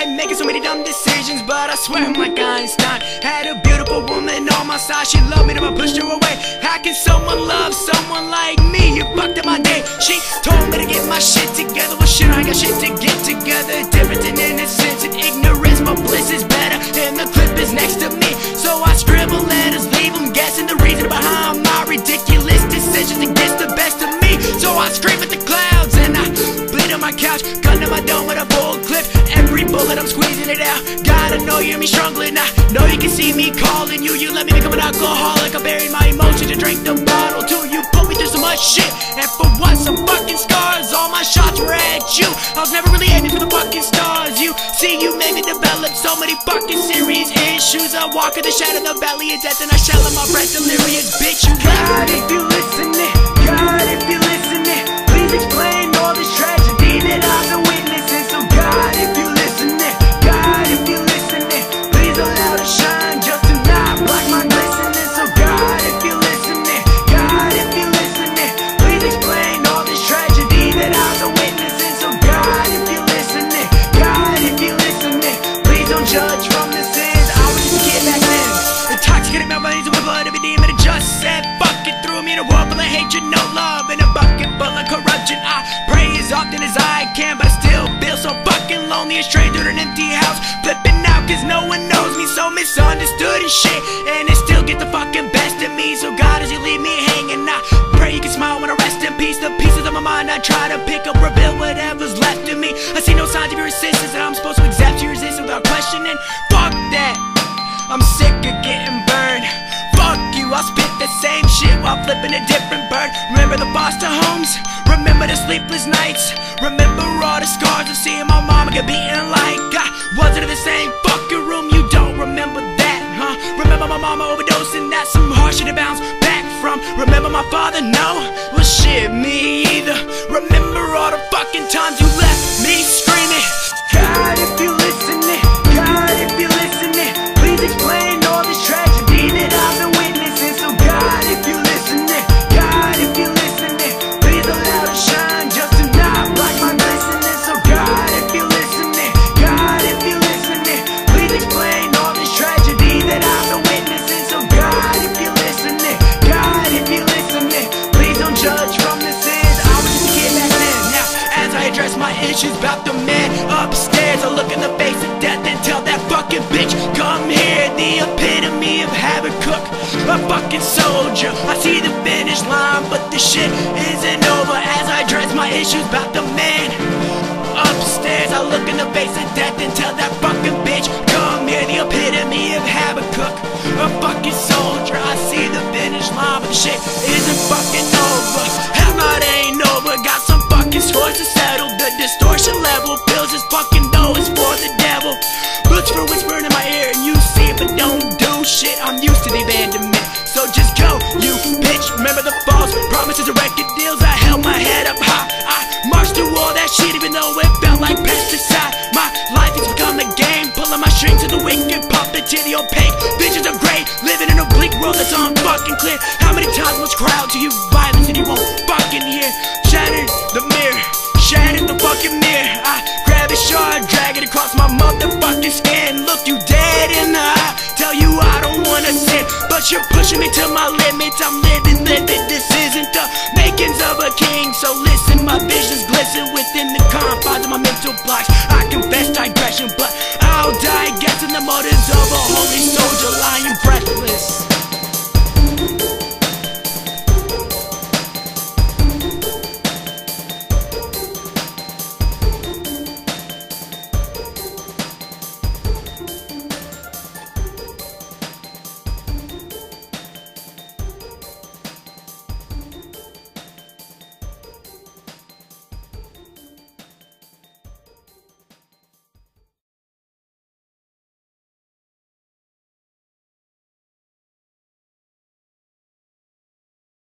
regret making so many dumb decisions, but I swear I'm like Einstein. Had a beautiful woman on my side, she loved me till I pushed her away. How can someone love someone like me? You fucked up my day. She told me to get my shit together. Well shit, I ain't got shit to get together. Difference in innocence and ignorance, my bliss is better, and the clip is next to me. So I scribble letters, leave them guessing the reason behind my ridiculous decisions against the best of me. So I scream at the clouds and I bleed on my couch, gun to my dome with a full clip. Every bullet I'm squeezing it out. Gotta know you hear me struggling. I know you can see me calling you. You let me become an alcoholic. I buried my emotions and drank the bottle too. You put me through so much shit, and for what? Some fucking scars. All my shots were at you. I was never really aiming for the fucking stars. You see, you made me develop so many fucking serious issues. I walk in the shadow of the valley of death, and I shall in my breath delirious. Bitch, you God, if you listening, God, if you listening, please explain all this tragedy that I've been witnessing. So God, if you listening, God, if you listening, please allow to shine just to not block my glistening. So God, if you listening, God, if you listening, please explain all this tragedy that I've been witnessing. So God, if you listening, God, if you listening, please don't judge from the sins. I was just a kid back then, intoxicated by my veins with blood. Every demon that just said fuck it, threw me in a world full of hatred, no love, in a bucket full of corruption. I pray as often as I can, but I still feel so fucking lonely, a stranger in an empty house, flipping out cause no one knows me, so misunderstood and shit, and it still get the fucking best of me. So God, as you leave me hanging, I pray you can smile when I rest in peace. The pieces of my mind I try to pick up, reveal whatever's left of me. I see no signs of your resistance, and I'm supposed to accept your resistance without questioning. Fuck that, I'm sick of getting burned. Fuck you, I'll spit the same shit while flipping a different bird. Remember the foster homes? Remember the sleepless nights? Remember all the scars of seeing my mama get beaten like I wasn't in the same fucking room? You don't remember that, huh? Remember my mama overdosing? That's some harsh shit to bounce back from. Remember my father? No? Well shit, me either. Remember all the fucking times you left me screaming. God, if you listening, God, if you listening, please explain all this tragedy that I've been witnessing. So God, if you listening, God, if you listening, please allow to shine just to not block my glistening. So God, if you listening, God, if you listening, please explain all this tragedy that I've been witnessing. So God, if you listening, God, if you listening, please don't judge from the sins. I was just a kid back then. Now, as I address my issues about the man upstairs, I look in the face of death and tell that fucking bitch, come here. The epitome of Habakkuk, a fucking soldier. I see the finish line, but the shit isn't over. As I address my issues about the man upstairs, I look in the face of death and tell that fucking bitch, come here. The epitome of Habakkuk, a fucking soldier. I see the finish line, but the shit isn't fucking over. Hell no, it ain't over. Got some fucking scores to settle. The distortion level feels as fucking though it's for the devil. Looks for whispering in my ear and you see it but don't do shit. I'm used to the abandonment, so just go, you bitch. Remember the false promises and record deals. I held my head up high, I marched through all that shit even though it felt like pesticide. My life has become a game, pulling my strings to the wicked, puppet to the opaque. Visions of great, living in a bleak world that's unfucking clear. How many times must crowd to you violence and you won't fucking hear? Shattered the mirror, shattered the fucking mirror. I grab a shard, drag it across my motherfucking skin. Look you dead in the eye, tell you I don't wanna sin, but you're pushing me to my limits. I'm living, this isn't the makings of a king. So listen, my visions glisten within the confines of my mental blocks. I confess digression,